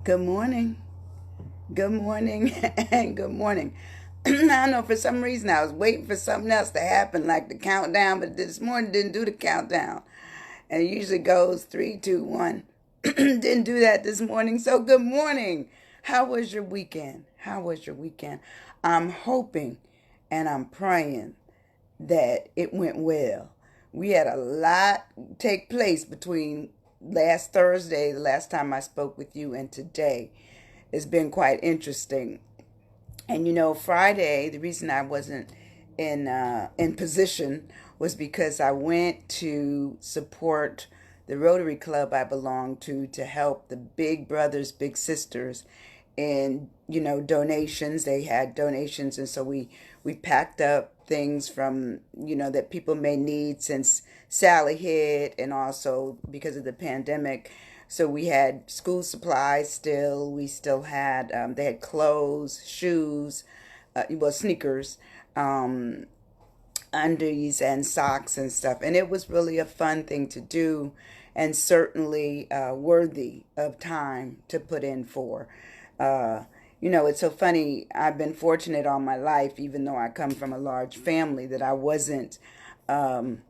Good morning. Good morning. And good morning. I don't know, for some reason I was waiting for something else to happen, like the countdown, but this morning didn't do the countdown. And it usually goes three, two, one. Didn't do that this morning. So good morning. How was your weekend? How was your weekend? I'm hoping and I'm praying that it went well. We had a lot take place between last Thursday, the last time I spoke with you, and today. It's been quite interesting. And Friday, the reason I wasn't in position was because I went to support the Rotary Club I belong to help the big brothers, big sisters, and donations. They had donations, and so we packed up things from that people may need since Sally hit, and also because of the pandemic. So we had school supplies still. We still had they had clothes, shoes, well, sneakers, um, undies and socks and stuff. And it was really a fun thing to do, and certainly worthy of time to put in for. Uh, it's so funny. I've been fortunate all my life, even though I come from a large family, that I wasn't. Um,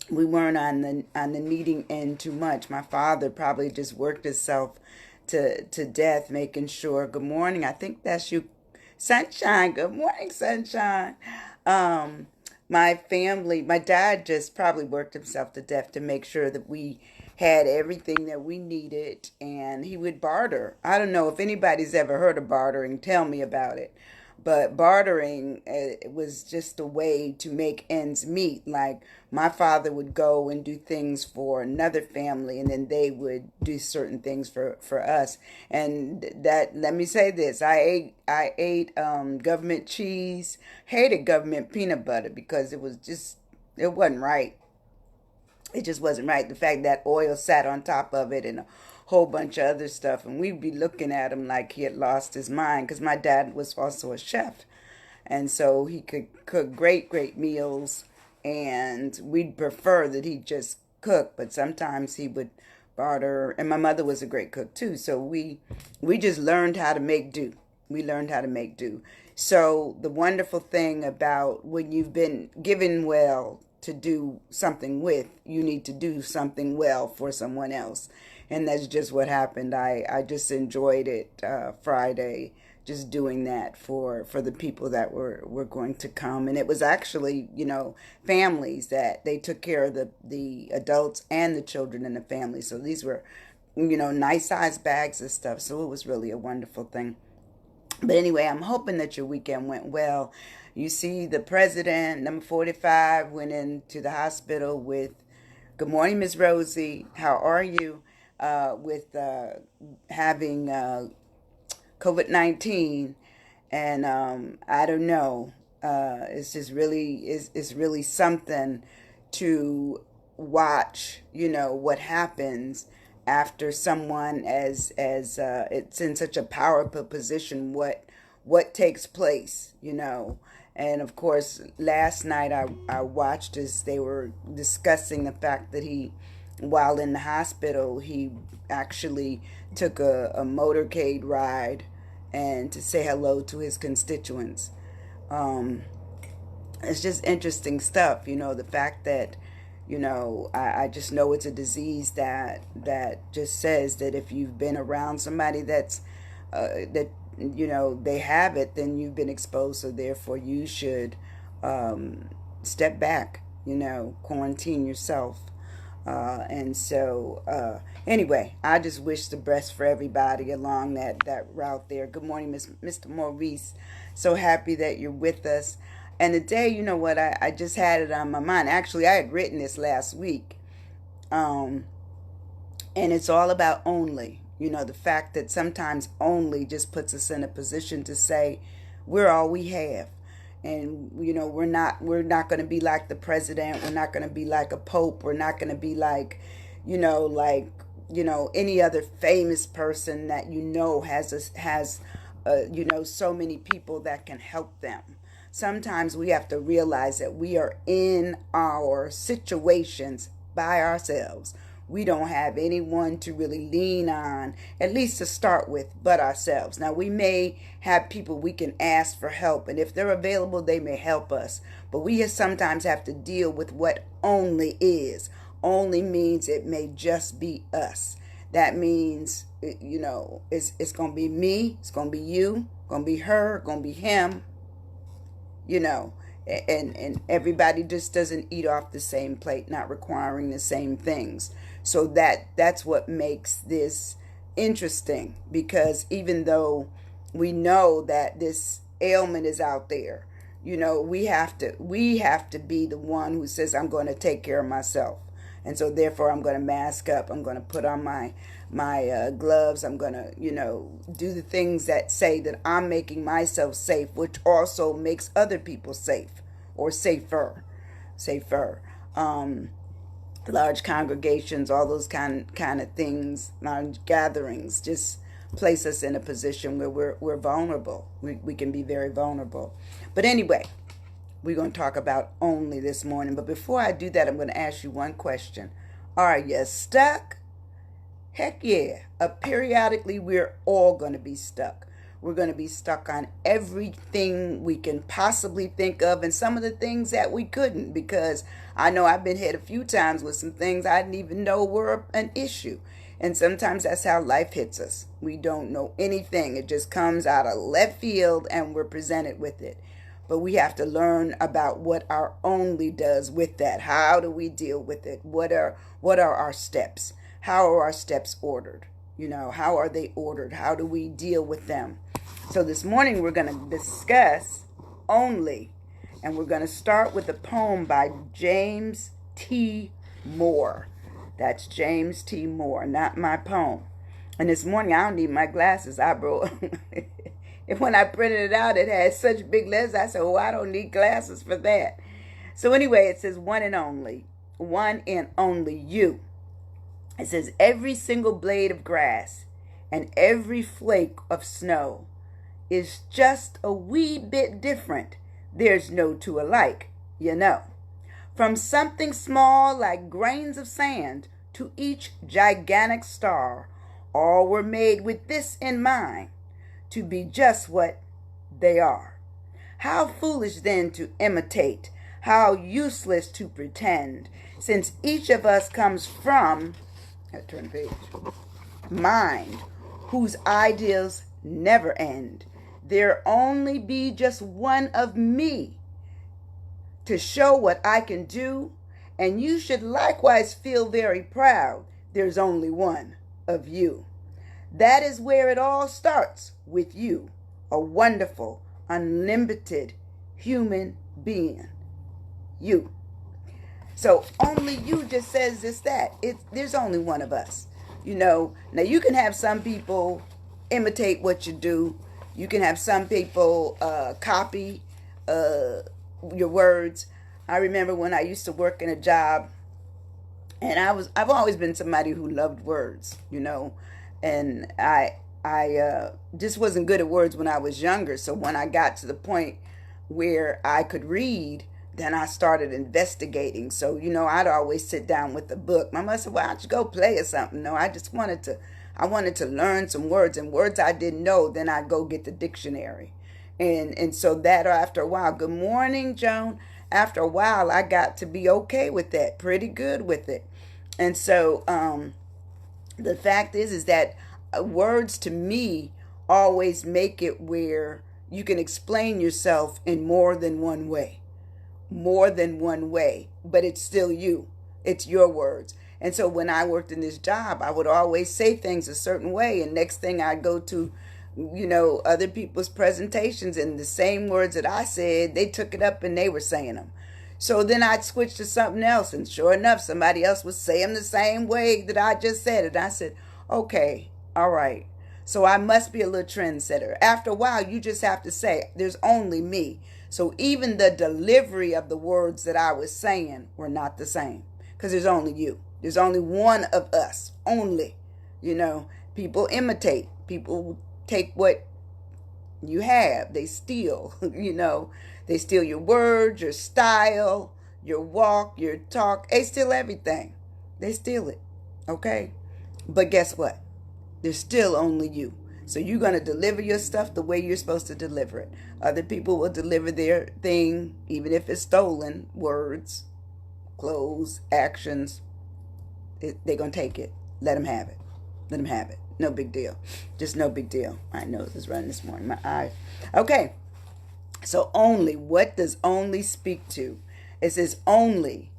we weren't on the needing end too much. My father probably just worked himself to death, making sure. Good morning. I think that's you, Sunshine. Good morning, Sunshine. Um, my family, my dad just probably worked himself to death to make sure that we had everything that we needed, and he would barter. I don't know if anybody's ever heard of bartering. Tell me about it. But bartering was just a way to make ends meet. Like my father would go and do things for another family, and then they would do certain things for us. And that, let me say this: I ate government cheese, hated government peanut butter because it wasn't right. It just wasn't right. The fact that oil sat on top of it and a whole bunch of other stuff, and we'd be looking at him like he had lost his mind because my dad was also a chef, and so he could cook great meals, and we'd prefer that he just cook, but sometimes he would barter. And my mother was a great cook too, so we just learned how to make do. We learned how to make do. So the wonderful thing about when you've been given well to do something with, you need to do something well for someone else. And that's just what happened. I just enjoyed it Friday, just doing that for the people that were going to come. And it was actually, families that they took care of the adults and the children in the family. So these were, nice size bags of stuff. So it was really a wonderful thing. But anyway, I'm hoping that your weekend went well. You see, the president, number 45, went into the hospital with, good morning, Miss Rosie. How are you? With having COVID-19. And I don't know. It's really something to watch, what happens after someone as it's in such a powerful position, what takes place, and of course last night I watched as they were discussing the fact that he, while in the hospital, he actually took a motorcade ride and to say hello to his constituents. um, it's just interesting stuff, the fact that I just know it's a disease that just says that if you've been around somebody that they have it, then you've been exposed, so therefore you should step back, quarantine yourself. Anyway, I just wish the best for everybody along that route there. Good morning, Mr. Maurice. So happy that you're with us. And today, you know what, I just had it on my mind. Actually, I had written this last week. Um, and it's all about only. The fact that sometimes only just puts us in a position to say we're all we have. And we're not going to be like the president. We're not going to be like a pope. We're not going to be like, any other famous person that has so many people that can help them. Sometimes we have to realize that we are in our situations by ourselves. we don't have anyone to really lean on, at least to start with, but ourselves. Now, we may have people we can ask for help, and if they're available, they may help us. But we sometimes have to deal with what only is. Only means it may just be us. That means, it's going to be me, it's going to be you, going to be her, going to be him, and everybody just doesn't eat off the same plate, not requiring the same things. So that's what makes this interesting, because even though we know that this ailment is out there, we have to be the one who says, I'm going to take care of myself. And so therefore I'm going to mask up. I'm going to put on my gloves. I'm going to, do the things that say that I'm making myself safe, which also makes other people safe or safer. Large congregations, all those kind of things, large gatherings, just place us in a position where we're vulnerable. We can be very vulnerable. But anyway, we're going to talk about only this morning. But before I do that, I'm going to ask you one question. Are you stuck? Heck yeah. Periodically, we're all going to be stuck. We're going to be stuck on everything we can possibly think of, and some of the things that we couldn't, because I know I've been hit a few times with some things I didn't even know were an issue. And sometimes that's how life hits us. We don't know anything. It just comes out of left field and we're presented with it. But we have to learn about what our only does with that. How do we deal with it? What are our steps? How are our steps ordered? How are they ordered? How do we deal with them? So this morning we're going to discuss only. And we're going to start with a poem by James T. Moore. That's James T. Moore, not my poem. And this morning I don't need my glasses. And when I printed it out, it had such big letters. I said, I don't need glasses for that. So anyway, it says one and only you. It says every single blade of grass and every flake of snow is just a wee bit different. There's no two alike, From something small like grains of sand to each gigantic star, all were made with this in mind, to be just what they are. How foolish then to imitate, how useless to pretend, since each of us comes from, turn the page, mind, whose ideals never end. There only be just one of me to show what I can do, and you should likewise feel very proud. There's only one of you. That is where it all starts, with you, a wonderful, unlimited human being. You. So only you just says this, that. There's only one of us. Now you can have some people imitate what you do. You can have some people copy your words. I remember when I used to work in a job, and I've always been somebody who loved words, and I just wasn't good at words when I was younger. So when I got to the point where I could read, then I started investigating. So, I'd always sit down with a book. My mother said, why don't you go play or something? No, I wanted to learn some words, and words I didn't know, then I'd go get the dictionary. And so that after a while, good morning, Joan. After a while, I got to be okay with that, pretty good with it. And so the fact is that words to me always make it where you can explain yourself in more than one way, but it's still you. It's your words. And so when I worked in this job, I would always say things a certain way. And next thing I'd go to, other people's presentations, and the same words that I said, they took it up and they were saying them. So then I'd switch to something else. And sure enough, somebody else was saying the same way that I just said it. I said, okay, all right. So I must be a little trendsetter. After a while, you just have to say, there's only me. So even the delivery of the words that I was saying were not the same, because there's only you. There's only one of us, only. People imitate. People take what you have. They steal, They steal your words, your style, your walk, your talk. They steal everything. They steal it. Okay? But guess what? There's still only you. So you're going to deliver your stuff the way you're supposed to deliver it. Other people will deliver their thing, even if it's stolen, words, clothes, actions. They're going to take it. Let them have it. Let them have it. No big deal. Just no big deal. My nose is running this morning. My eye. Okay. So only. What does only speak to? It says only.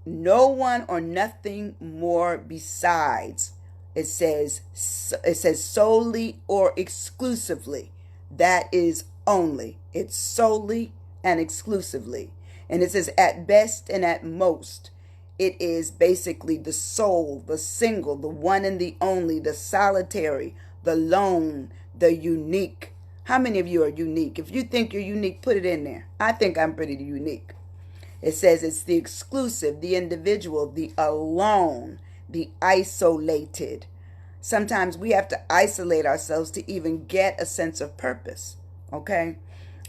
No one or nothing more besides. It says solely or exclusively. That is only. It's solely and exclusively. And it says at best and at most. It is basically the sole, the single, the one and the only, the solitary, the lone, the unique. How many of you are unique? If you think you're unique, put it in there. I think I'm pretty unique. It says it's the exclusive, the individual, the alone, the isolated. Sometimes we have to isolate ourselves to even get a sense of purpose. Okay?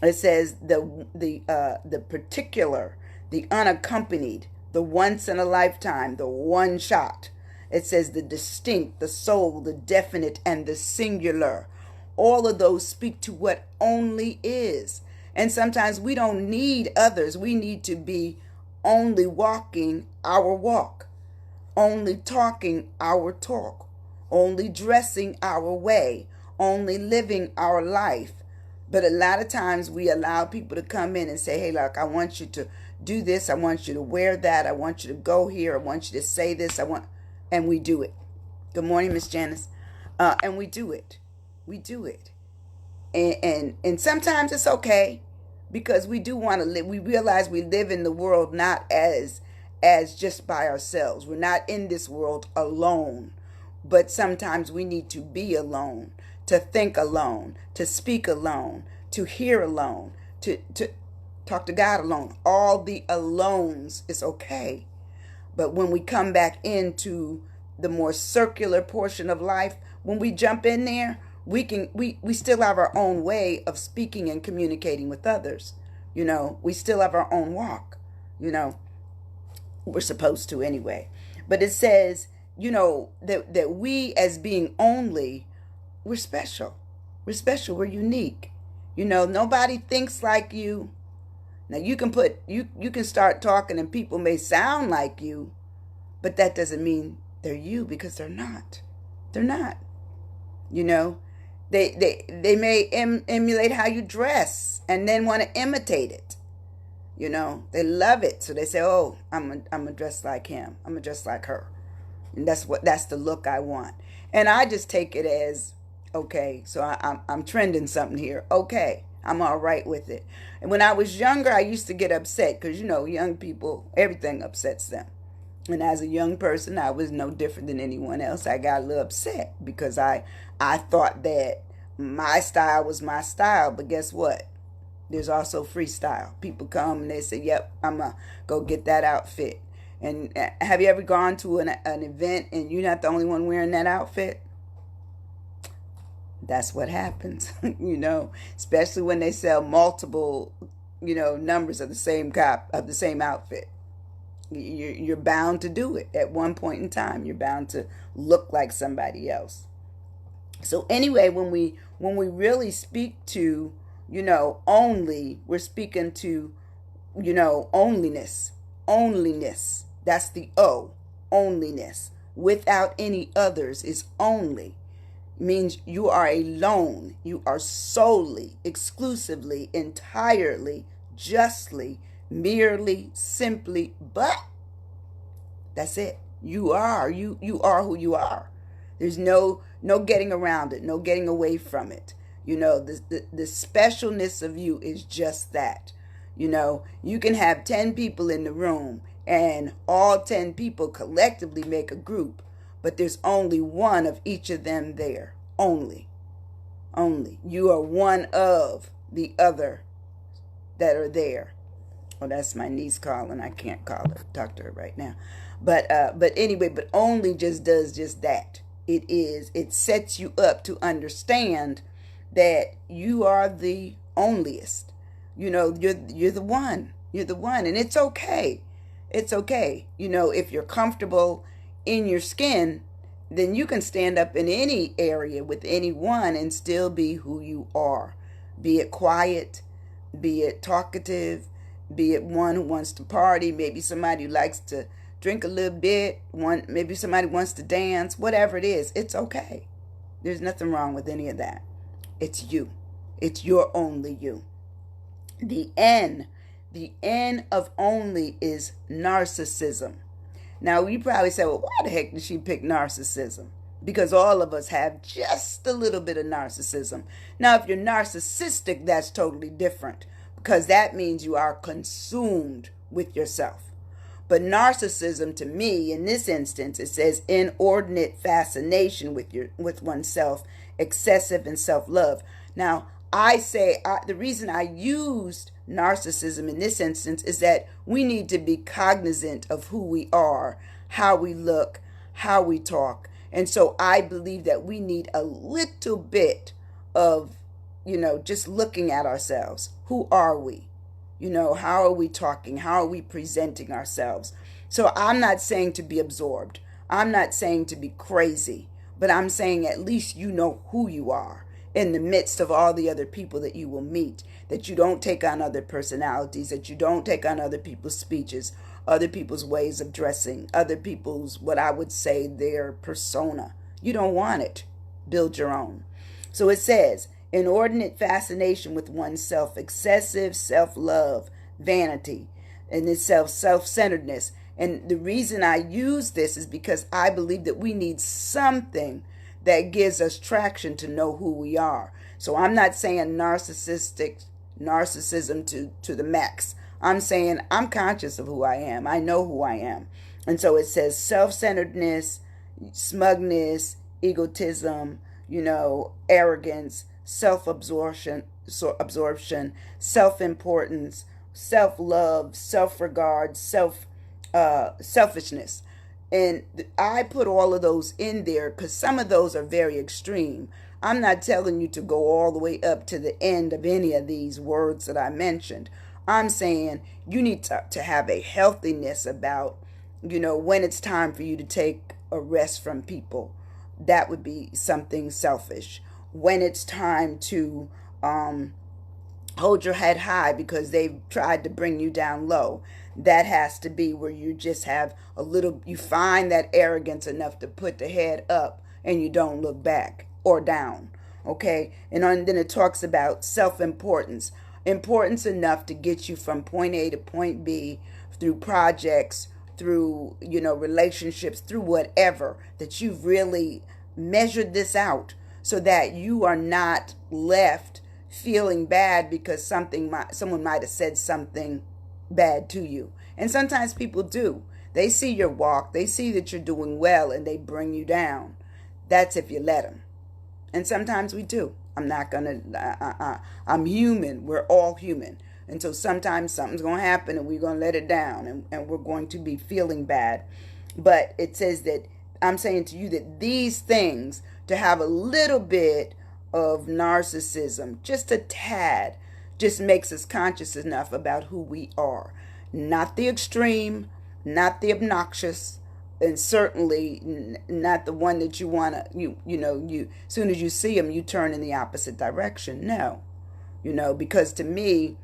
It says the particular, the unaccompanied, the once in a lifetime, the one shot. It says the distinct, the sole, the definite, and the singular. All of those speak to what only is. And sometimes we don't need others. We need to be only walking our walk, only talking our talk, only dressing our way, only living our life. But a lot of times we allow people to come in and say, hey, look, I want you to do this. I want you to wear that. I want you to go here. I want you to say this. And we do it. Good morning, Miss Janice. And we do it. We do it. And sometimes it's okay because we do want to live. We realize we live in the world not as just by ourselves. We're not in this world alone. But sometimes we need to be alone, to think alone, to speak alone, to hear alone, to talk to God alone. All the alones is okay. But when we come back into the more circular portion of life, when we jump in there, we still have our own way of speaking and communicating with others. You know, we still have our own walk. You know, we're supposed to anyway. But it says, you know, that we as being only, we're special. We're special. We're unique. You know, nobody thinks like you. Now you can start talking and people may sound like you, but that doesn't mean they're you because they're not. They're not. You know, they may emulate how you dress and then want to imitate it. You know, they love it. So they say, oh, I'm gonna dress like him. I'm gonna dress like her. And that's the look I want. And I just take it as, okay, so I'm trending something here. Okay, I'm all right with it. And when I was younger, I used to get upset because, you know, young people, everything upsets them. And as a young person, I was no different than anyone else. I got a little upset because I thought that my style was my style. But guess what? There's also freestyle. People come and they say, yep, I'm going to go get that outfit. And have you ever gone to an event and you're not the only one wearing that outfit? That's what happens, you know, especially when they sell multiple, you know, numbers of the same outfit. You're bound to do it at one point in time. You're bound to look like somebody else. So anyway, when we really speak to, you know, only, we're speaking to, you know, onlyness. That's the O, onlyness. Without any others is only. Means you are alone. You are solely, exclusively, entirely, justly, merely, simply, but that's it. You are who you are. There's no getting around it, no getting away from it. You know, the specialness of you is just that. You know, you can have 10 people in the room and all 10 people collectively make a group, but there's only one of each of them there. Only. You are one of the other that are there. Oh, that's my niece calling. I can't call her, talk to her right now. But anyway, but only just does just that. It sets you up to understand that you are the onlyest. You know, you're the one. You're the one. And it's okay. It's okay. You know, if you're comfortable in your skin, then you can stand up in any area with anyone and still be who you are. Be it quiet, be it talkative, be it one who wants to party, maybe somebody who likes to drink a little bit, maybe somebody wants to dance, whatever it is, it's okay. There's nothing wrong with any of that. It's you. It's your only you. The N of only is narcissism. Now, you probably say, well, why the heck did she pick narcissism? Because all of us have just a little bit of narcissism. Now, if you're narcissistic, that's totally different, because that means you are consumed with yourself. But narcissism, to me, in this instance, it says inordinate fascination with oneself, excessive and self-love. Now, the reason I used narcissism in this instance is that we need to be cognizant of who we are, how we look, how we talk. And so I believe that we need a little bit of, just looking at ourselves. Who are we? How are we talking? How are we presenting ourselves? So I'm not saying to be absorbed. I'm not saying to be crazy, but I'm saying at least you know who you are in the midst of all the other people that you will meet, that you don't take on other personalities, that you don't take on other people's speeches, other people's ways of dressing, other people's, what I would say, their persona. You don't want it. Build your own. So it says, inordinate fascination with oneself, excessive self-love, vanity, and it's self-centeredness. And the reason I use this is because I believe that we need something that gives us traction to know who we are. So I'm not saying narcissism to the max. I'm saying I'm conscious of who I am. I know who I am. And so it says self-centeredness, smugness, egotism, arrogance, self-absorption, self-importance, self-love, self-regard, selfishness. And I put all of those in there because some of those are very extreme. I'm not telling you to go all the way up to the end of any of these words that I mentioned. I'm saying you need to have a healthiness about, when it's time for you to take a rest from people. That would be something selfish. When it's time to hold your head high because they've tried to bring you down low, that has to be where you just have you find that arrogance enough to put the head up and you don't look back or down. Okay. And then it talks about self-importance, importance enough to get you from point A to point B through projects, through, relationships, through whatever, that you've really measured this out so that you are not left feeling bad because someone might have said something bad to you. And sometimes people do. They see your walk, they see that you're doing well, and they bring you down. That's if you let them. And sometimes we do. I'm human. We're all human. And so sometimes something's going to happen and we're going to let it down and we're going to be feeling bad. But it says that I'm saying to you that these things, to have a little bit of narcissism, just a tad, just makes us conscious enough about who we are. Not the extreme, not the obnoxious, and certainly not the one that you want to, as soon as you see them, you turn in the opposite direction. No, because to me,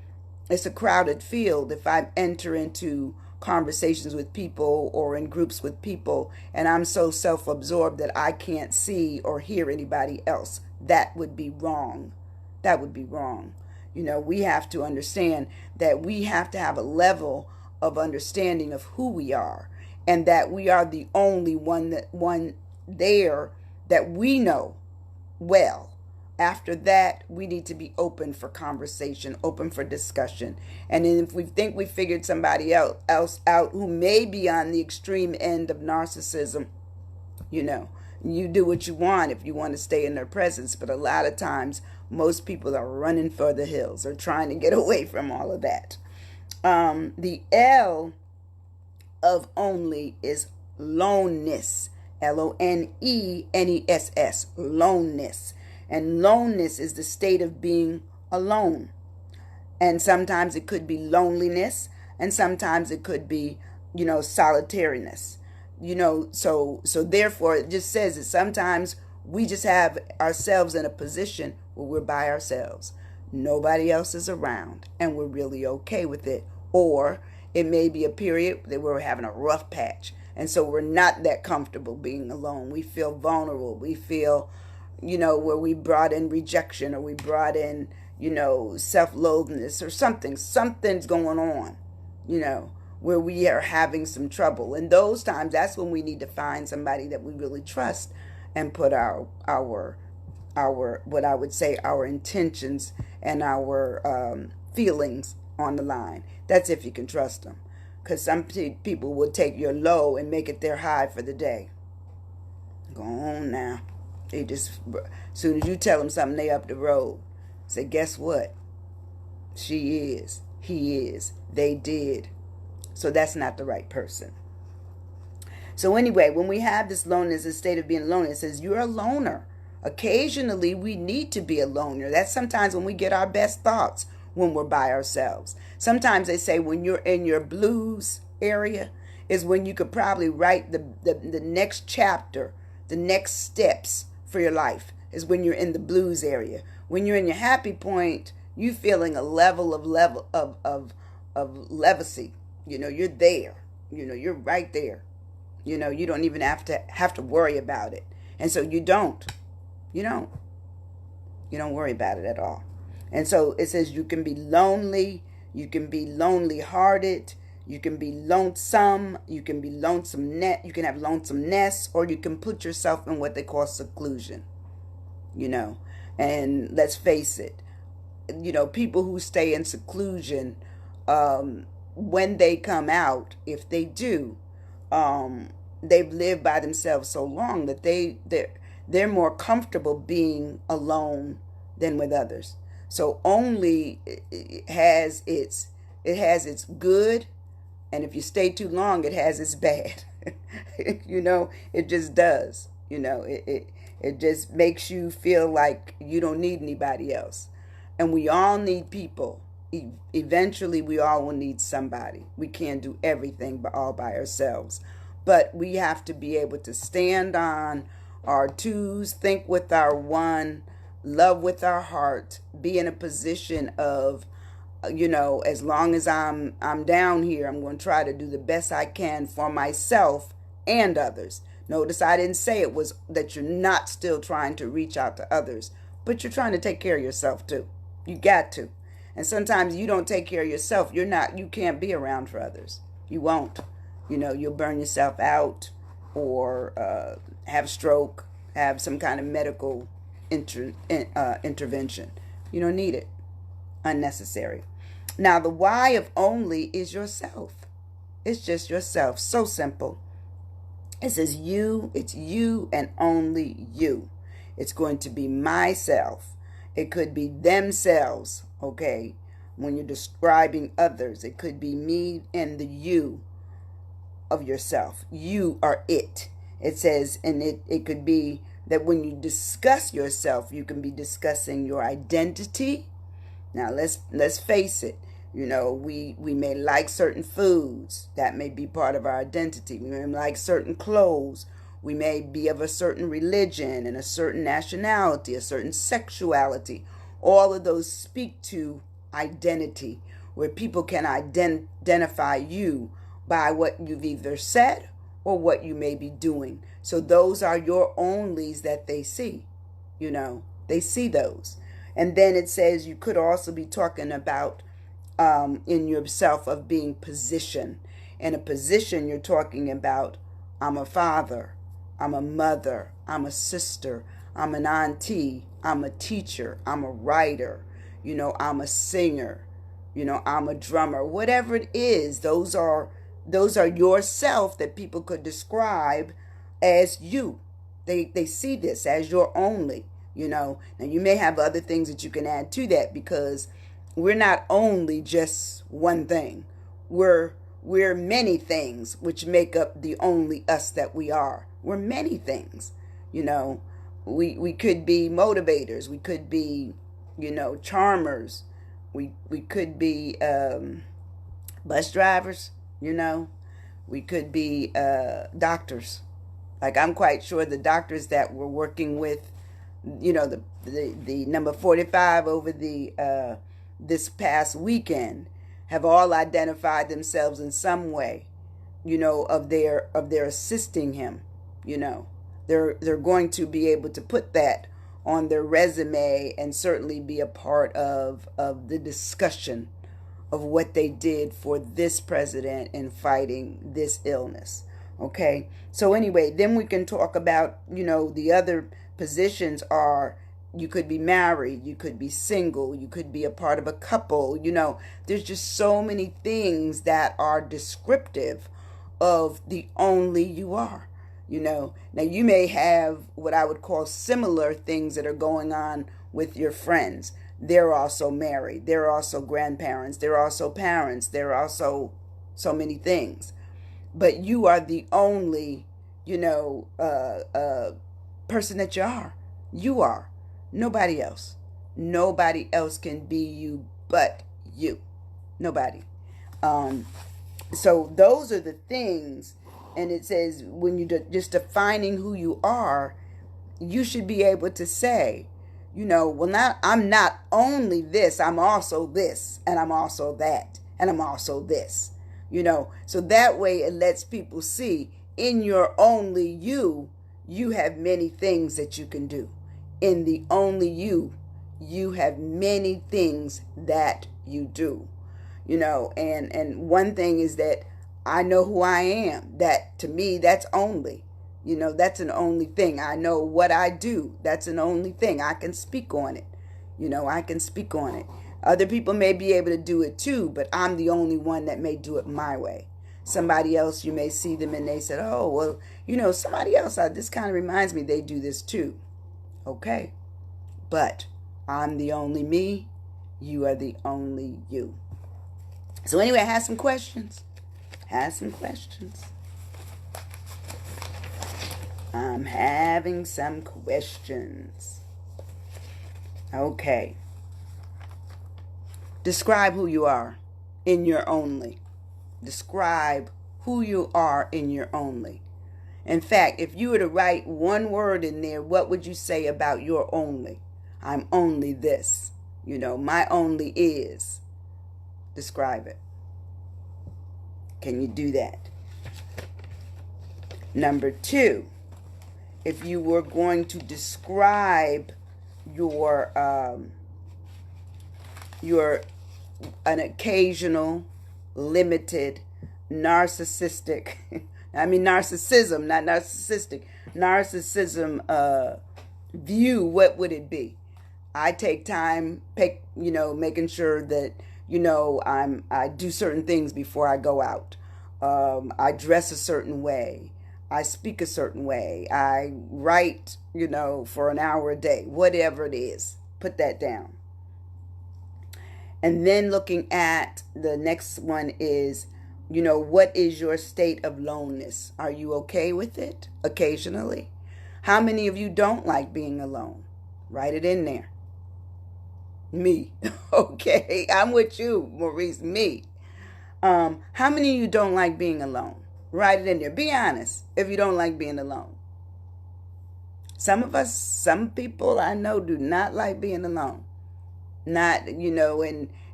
it's a crowded field. If I enter into conversations with people or in groups with people and I'm so self-absorbed that I can't see or hear anybody else, that would be wrong. That would be wrong. We have to understand that we have to have a level of understanding of who we are and that we are the only one there that we know well. After that, we need to be open for conversation, open for discussion. And then if we think we figured somebody else out who may be on the extreme end of narcissism, you do what you want if you want to stay in their presence. But a lot of times, most people are running for the hills or trying to get away from all of that. The L of only is loneness. Loneness. Loneness. And loneness is the state of being alone. And sometimes it could be loneliness, and sometimes it could be, solitariness. So therefore it just says that sometimes we just have ourselves in a position where we're by ourselves. Nobody else is around and we're really okay with it. Or it may be a period that we're having a rough patch. And so we're not that comfortable being alone. We feel vulnerable. We feel, where we brought in rejection or we brought in, self-loathingness or something. Something's going on, where we are having some trouble. And those times, that's when we need to find somebody that we really trust and put our what I would say, our intentions and our feelings on the line. That's if you can trust them. Because some people will take your low and make it their high for the day. Go on now. They just, as soon as you tell them something, they up the road. Say, guess what? She is. He is. They did. So that's not the right person. So anyway, when we have this loneliness, this state of being alone, it says you're a loner. Occasionally, we need to be a loner. That's sometimes when we get our best thoughts, when we're by ourselves. Sometimes they say when you're in your blues area is when you could probably write the next chapter, the next steps for your life is when you're in the blues area. When you're in your happy point, you feeling a level of levacy. You're there. You're right there. You don't even have to worry about it. And so you don't worry about it at all. And so it says you can be lonely, you can be lonely hearted, you can be lonesome, you can be lonesome you can have lonesomeness, or you can put yourself in what they call seclusion. And let's face it, people who stay in seclusion, when they come out, if they do, they've lived by themselves so long that they're more comfortable being alone than with others. So only it has its good, and if you stay too long, it has its bad. It just does. It just makes you feel like you don't need anybody else. And we all need people. Eventually, we all will need somebody. We can't do everything all by ourselves. But we have to be able to stand on our twos, think with our one, love with our heart, be in a position of, as long as I'm down here, I'm going to try to do the best I can for myself and others. Notice I didn't say it was that you're not still trying to reach out to others, but you're trying to take care of yourself too. You got to. And sometimes you don't take care of yourself. You can't be around for others. You won't. You'll burn yourself out or have stroke, have some kind of medical intervention. You don't need it. Unnecessary. Now, the why of only is yourself. It's just yourself. So simple. It says you, it's you and only you. It's going to be myself. It could be themselves, okay? When you're describing others, it could be me and the you of yourself. You are it. It says, and it could be that when you discuss yourself, you can be discussing your identity. Now, let's face it. We may like certain foods. That may be part of our identity. We may like certain clothes. We may be of a certain religion and a certain nationality, a certain sexuality. All of those speak to identity, where people can identify you by what you've either said or what you may be doing. So those are your onlys that they see. They see those. And then it says you could also be talking about in yourself of being position. In a position, you're talking about, I'm a father, I'm a mother, I'm a sister, I'm an auntie, I'm a teacher, I'm a writer, I'm a singer, I'm a drummer. Whatever it is, those are yourself that people could describe as you. They see this as your only, Now you may have other things that you can add to that, because we're not only just one thing. We're many things which make up the only us that we are. We're many things. We could be motivators. We could be, charmers. We could be bus drivers. We could be doctors. Like, I'm quite sure the doctors that were working with, the number 45 over the this past weekend have all identified themselves in some way, of their assisting him. They're going to be able to put that on their resume and certainly be a part of the discussion of what they did for this president in fighting this illness. Okay. So anyway, then we can talk about, the other positions are, you could be married, you could be single, you could be a part of a couple. There's just so many things that are descriptive of the only you are. Now you may have what I would call similar things that are going on with your friends. They're also married, they're also grandparents, they're also parents, they're also so many things. But you are the only, person that you are. You are. Nobody else. Nobody else can be you but you. Nobody. So those are the things. And it says when you're just defining who you are, you should be able to say, I'm not only this, I'm also this, and I'm also that, and I'm also this. So that way it lets people see in your only you have many things that you can do. In the only you have many things that you do. And one thing is that I know who I am. That to me, that's only. That's an only thing. I know what I do. That's an only thing. I can speak on it. I can speak on it. Other people may be able to do it too, but I'm the only one that may do it my way. Somebody else, you may see them and they said, oh, well, somebody else, this kind of reminds me they do this too. Okay. But I'm the only me. You are the only you. So anyway, I had some questions. I'm having some questions. Okay. Describe who you are in your only. Describe who you are in your only. In fact, if you were to write one word in there, what would you say about your only? I'm only this. My only is. Describe it. Can you do that? Number 2, if you were going to describe your an occasional, limited, narcissistic, narcissism, not narcissistic, narcissism view, what would it be? I take time, making sure that, I do certain things before I go out. I dress a certain way. I speak a certain way. I write, for an hour a day, whatever it is. Put that down. And then looking at the next one is, what is your state of aloneness? Are you okay with it occasionally? How many of you don't like being alone? Write it in there. Me. Okay. I'm with you, Maurice. Me. How many of you don't like being alone? Write it in there. Be honest if you don't like being alone. Some people I know do not like being alone. Not, in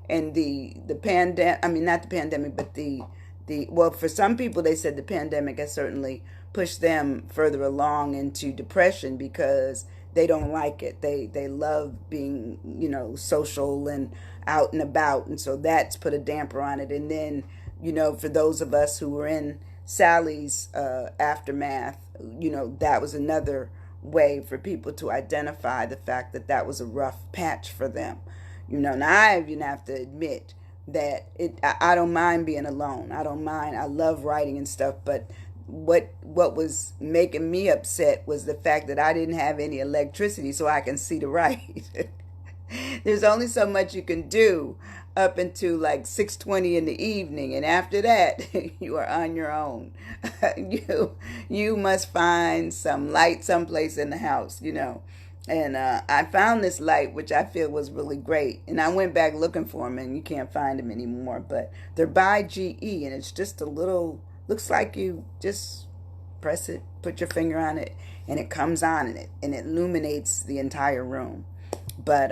the pandemic, not the pandemic, but well, for some people, they said the pandemic has certainly pushed them further along into depression because they don't like it. They love being, social and out and about. And so that's put a damper on it. And then, for those of us who were in Sally's aftermath, that was another way for people to identify the fact that that was a rough patch for them. Now I even have to admit that I don't mind being alone. I don't mind. I love writing and stuff, but what was making me upset was the fact that I didn't have any electricity so I can see to write. There's only so much you can do up until like 6:20 in the evening, and after that you are on your own. You must find some light someplace in the house, And I found this light, which I feel was really great. And I went back looking for them, and you can't find them anymore. But they're by GE, and it's just a little Looks like you just press it, put your finger on it, and it comes on and it illuminates the entire room. But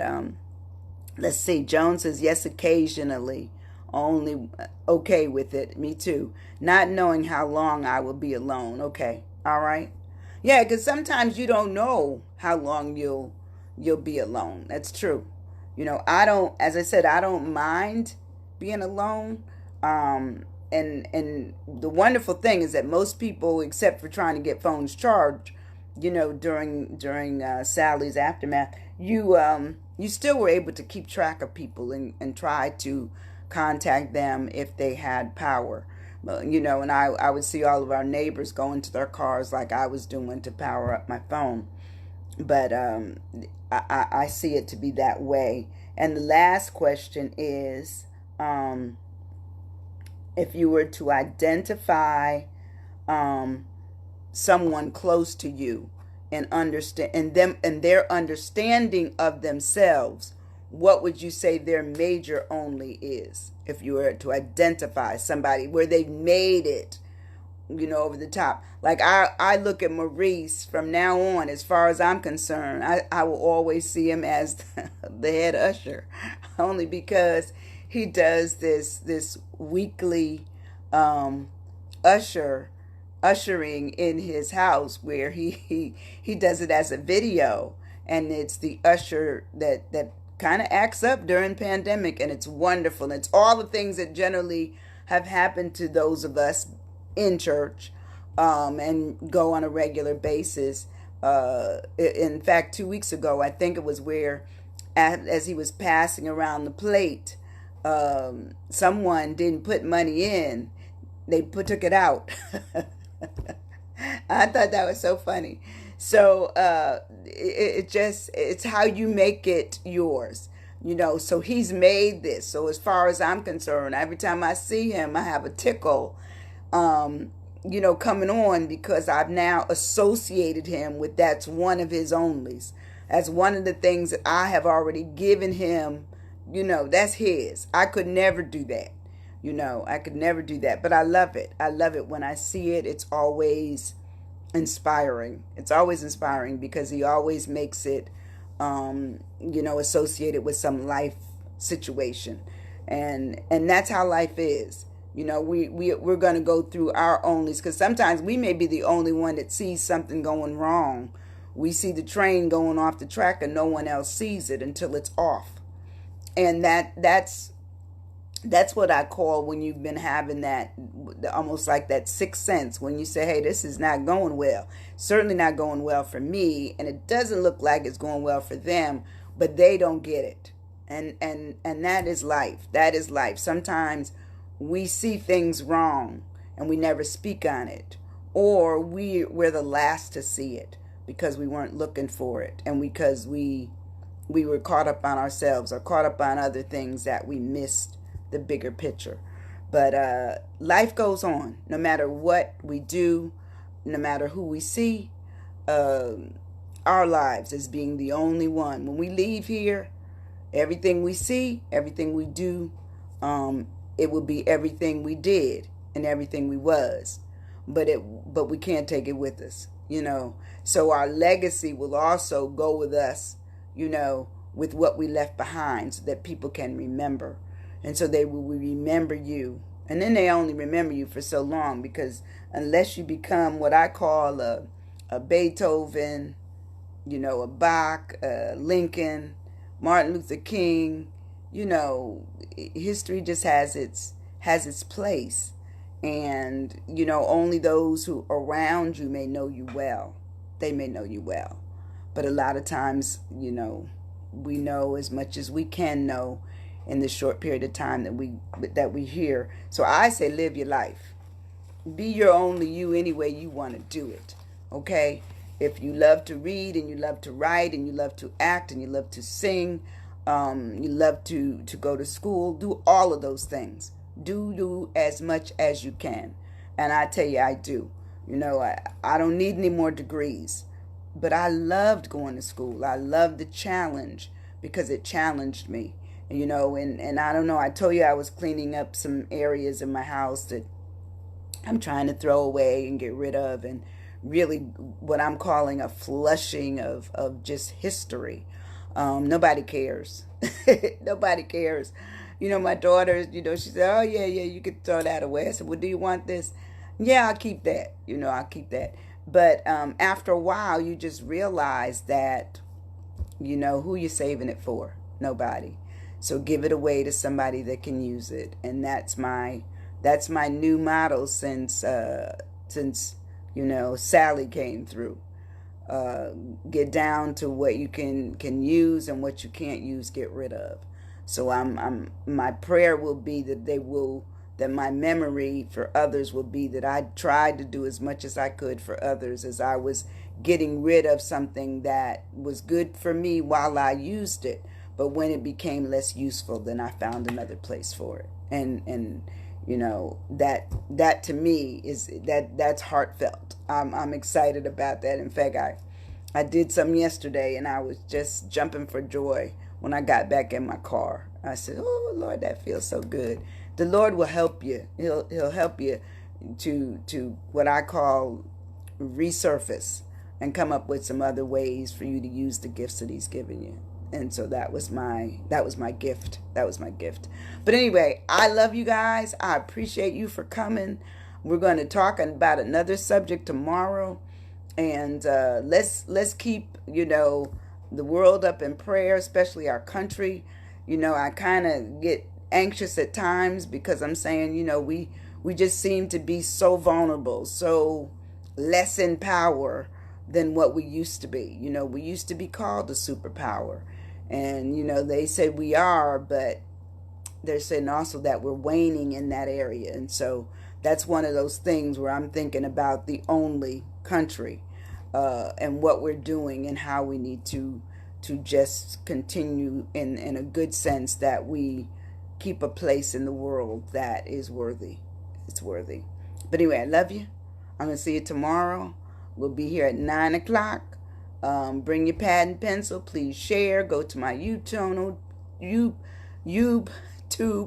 let's see. Joan says, yes, occasionally. Only okay with it. Me too. Not knowing how long I will be alone. Okay. All right. Yeah, because sometimes you don't know how long you'll be alone. That's true. I don't, as I said, I don't mind being alone. And the wonderful thing is that most people, except for trying to get phones charged, during Sally's aftermath, you still were able to keep track of people and try to contact them if they had power. And I would see all of our neighbors go into their cars like I was doing to power up my phone. But I see it to be that way. And the last question is, if you were to identify someone close to you and understand and them and their understanding of themselves, what would you say their major only is? If you were to identify somebody where they've made it, over the top. Like I look at Maurice from now on, as far as I'm concerned, I will always see him as the head usher, only because he does this weekly ushering in his house, where he does it as a video, and it's the usher that kind of acts up during pandemic, and it's wonderful. It's all the things that generally have happened to those of us in church, and go on a regular basis. In fact, 2 weeks ago, I think it was, where as he was passing around the plate, someone didn't put money in. They took it out. I thought that was so funny. So it's how you make it yours. So he's made this. So as far as I'm concerned, every time I see him, I have a tickle, coming on, because I've now associated him with, that's one of his onlys. That's one of the things that I have already given him. That's his. I could never do that. I could never do that. But I love it. I love it when I see it. It's always inspiring. It's always inspiring, because he always makes it, associated with some life situation. And that's how life is. We're going to go through our onlys, because sometimes we may be the only one that sees something going wrong. We see the train going off the track and no one else sees it until it's off. And that's what I call, when you've been having that, almost like that sixth sense, when you say, hey, this is not going well. Certainly not going well for me, and it doesn't look like it's going well for them, but they don't get it. And that is life. That is life. Sometimes we see things wrong and we never speak on it, or we're the last to see it because we weren't looking for it, and because we were caught up on ourselves or caught up on other things that we missed the bigger picture. But life goes on, no matter what we do, no matter who we see. Our lives as being the only one. When we leave here, everything we see, everything we do, it will be everything we did and everything we was. But we can't take it with us, So our legacy will also go with us, with what we left behind, so that people can remember. And so they will remember you. And then they only remember you for so long, because unless you become what I call a Beethoven, a Bach, Lincoln, Martin Luther King, history just has its place. And, only those who around you may know you well. They may know you well. But a lot of times, we know as much as we can know in the short period of time that we hear. So I say, live your life. Be your only you any way you want to do it. Okay? If you love to read, and you love to write, and you love to act, and you love to sing, you love to go to school, do all of those things. Do as much as you can. And I tell you, I do. I don't need any more degrees. But I loved going to school. I loved the challenge, because it challenged me. And I don't know, I told you I was cleaning up some areas in my house that I'm trying to throw away and get rid of, and really what I'm calling a flushing of just history. Nobody cares. Nobody cares. You know, my daughter, she said, oh, yeah, yeah, you could throw that away. I said, well, do you want this? Yeah, I'll keep that. I'll keep that. But after a while, you just realize that, who you're saving it for? Nobody. So give it away to somebody that can use it. And that's my new motto since Sally came through. Get down to what you can use, and what you can't use, get rid of. So my prayer will be that my memory for others will be that I tried to do as much as I could for others, as I was getting rid of something that was good for me while I used it, but when it became less useful, then I found another place for it. And that to me that's heartfelt. I'm excited about that. In fact, I did some yesterday, and I was just jumping for joy when I got back in my car. I said, oh Lord, that feels so good. The Lord will help you. He'll help you to what I call resurface, and come up with some other ways for you to use the gifts that He's given you. And so that was my gift. That was my gift. But anyway, I love you guys. I appreciate you for coming. We're going to talk about another subject tomorrow, and let's keep the world up in prayer, especially our country. I kind of get anxious at times, because I'm saying, we just seem to be so vulnerable, so less in power than what we used to be. We used to be called a superpower, and they say we are, but they're saying also that we're waning in that area. And so that's one of those things where I'm thinking about the only country, and what we're doing, and how we need to just continue in a good sense, that we keep a place in the world that is worthy. It's worthy. But anyway, I love you. I'm going to see you tomorrow. We'll be here at 9 o'clock. Bring your pad and pencil. Please share. Go to my YouTube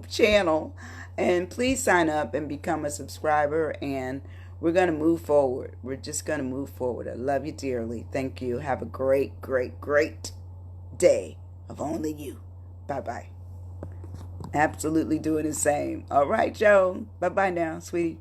channel. And please sign up and become a subscriber. And we're going to move forward. We're just going to move forward. I love you dearly. Thank you. Have a great, great, great day of only you. Bye-bye. Absolutely doing the same. All right, Joe. Bye-bye now, sweetie.